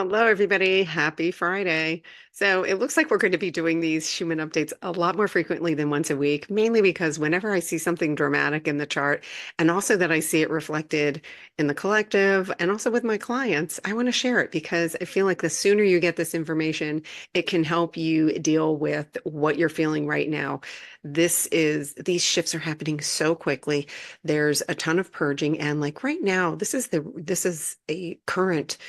Hello, everybody. Happy Friday. So it looks like we're going to be doing these Schumann updates a lot more frequently than once a week, mainly because whenever I see something dramatic in the chart, and also that I see it reflected in the collective and also with my clients, I want to share it because I feel like the sooner you get this information, it can help you deal with what you're feeling right now. These shifts are happening so quickly. There's a ton of purging, and like right now, this is a current.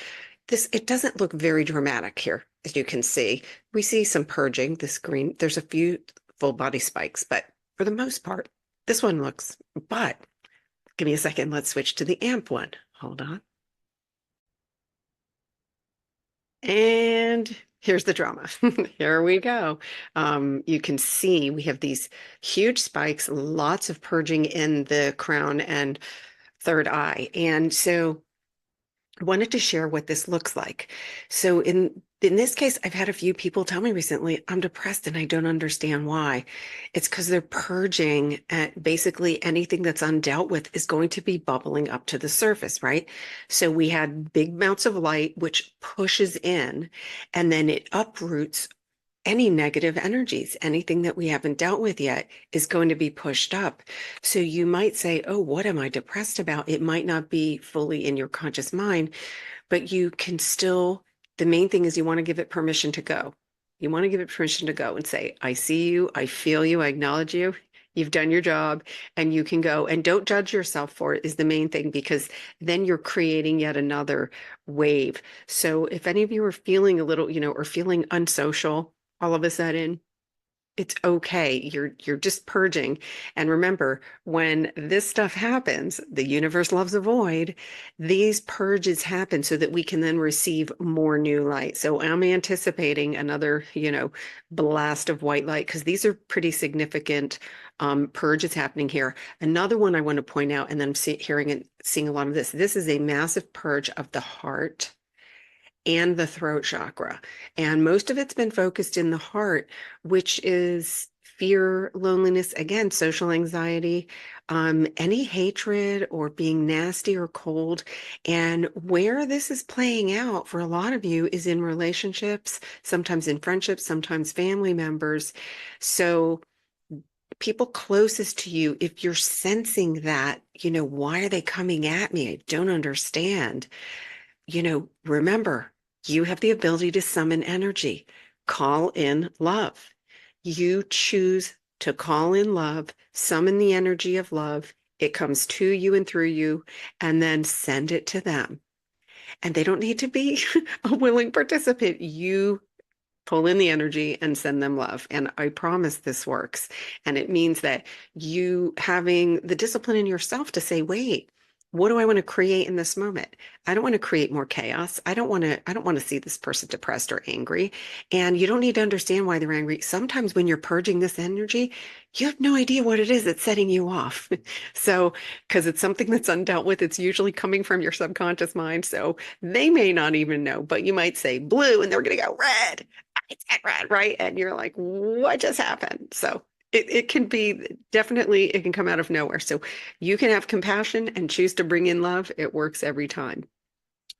It doesn't look very dramatic here, as you can see. We see some purging, this green. There's a few full body spikes, but for the most part, this one looks, but give me a second. Let's switch to the amp one. Hold on. And here's the drama. Here we go. You can see we have these huge spikes, lots of purging in the crown and third eye. And so wanted to share what this looks like. So in this case, I've had a few people tell me recently, I'm depressed and I don't understand why. It's because they're purging basically anything that's undealt with is going to be bubbling up to the surface, right? So we had big amounts of light, which pushes in, and then it uproots any negative energies, anything that we haven't dealt with yet is going to be pushed up. So you might say, oh, what am I depressed about? It might not be fully in your conscious mind, but you can still, the main thing is you want to give it permission to go. You want to give it permission to go and say, I see you, I feel you, I acknowledge you. You've done your job and you can go and don't judge yourself for it is the main thing because then you're creating yet another wave. So if any of you are feeling a little, or feeling unsocial, all of a sudden it's okay. You're just purging. And remember, when this stuff happens, the universe loves a void. These purges happen so that we can then receive more new light. So I'm anticipating another, blast of white light because these are pretty significant purges happening here. Another one I want to point out, and then hearing and seeing a lot of this. This is a massive purge of the heart and the throat chakra. And most of it's been focused in the heart, which is fear, loneliness, again, social anxiety, any hatred or being nasty or cold. And where this is playing out for a lot of you is in relationships, sometimes in friendships, sometimes family members. So people closest to you, if you're sensing that, why are they coming at me? I don't understand. Remember, you have the ability to summon energy. Call in love. You choose to call in love, summon the energy of love. It comes to you and through you, and then send it to them. And they don't need to be a willing participant. You pull in the energy and send them love. And I promise this works. And it means that you having the discipline in yourself to say, wait, what do I want to create in this moment? I don't want to create more chaos. I don't want to see this person depressed or angry. And you don't need to understand why they're angry. Sometimes when you're purging this energy, you have no idea what it is that's setting you off. So, because it's something that's undealt with, it's usually coming from your subconscious mind. So they may not even know, but you might say blue and they're going to go red. It's at red, right? And you're like, what just happened? So it can be definitely, it can come out of nowhere. So you can have compassion and choose to bring in love. It works every time.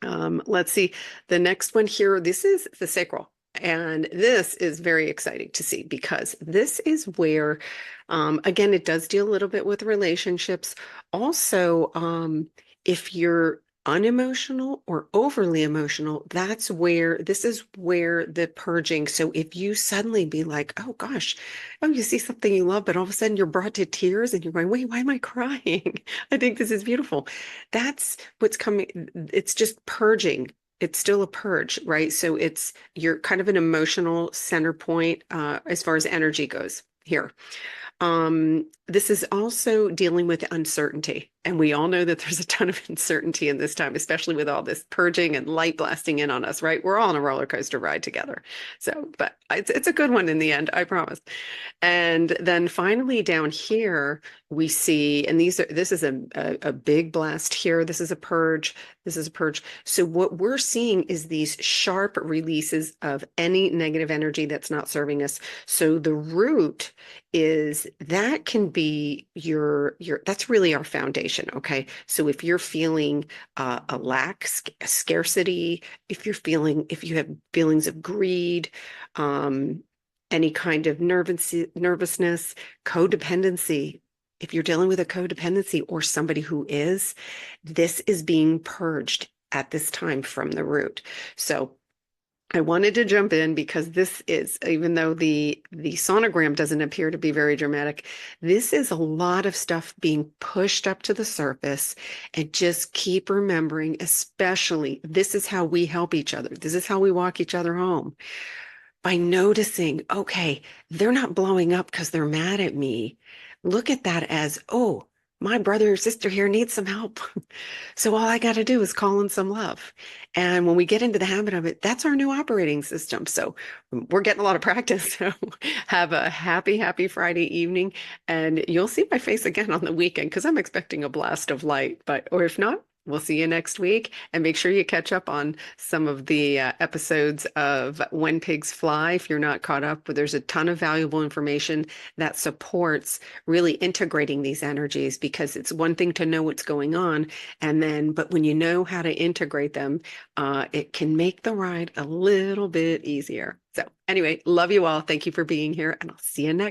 Let's see. The next one here, this is the sacral. And this is very exciting to see because this is where, again, it does deal a little bit with relationships. Also, if you're unemotional or overly emotional, this is where the purging. So if you suddenly be like, oh gosh, oh, you see something you love, but all of a sudden you're brought to tears and you're going, wait, why am I crying? I think this is beautiful. That's what's coming. It's just purging. It's still a purge, right? So you're kind of an emotional center point as far as energy goes here. This is also dealing with uncertainty. And we all know that there's a ton of uncertainty in this time, especially with all this purging and light blasting in on us, right? We're all on a roller coaster ride together. So, but it's a good one in the end, I promise. And then finally down here, we see, and this is a big blast here. This is a purge. This is a purge. So what we're seeing is these sharp releases of any negative energy that's not serving us. So the root is that can be that's really our foundation. information. Okay. So if you're feeling a lack, scarcity, if you have feelings of greed, um, any kind of nervousness, codependency, if you're dealing with a codependency or somebody who is, this is being purged at this time from the root. So I wanted to jump in because this is, even though the sonogram doesn't appear to be very dramatic, this is a lot of stuff being pushed up to the surface. And just keep remembering, especially, this is how we help each other. This is how we walk each other home by noticing, okay, they're not blowing up because they're mad at me. Look at that as, oh, my brother or sister here needs some help. So all I got to do is call in some love. And when we get into the habit of it, that's our new operating system. So we're getting a lot of practice. So have a happy, happy Friday evening. And you'll see my face again on the weekend because I'm expecting a blast of light. But, or if not, we'll see you next week, and make sure you catch up on some of the episodes of When Pigs Fly if you're not caught up. But there's a ton of valuable information that supports really integrating these energies, because it's one thing to know what's going on, but when you know how to integrate them, it can make the ride a little bit easier. So anyway, love you all. Thank you for being here, and I'll see you next.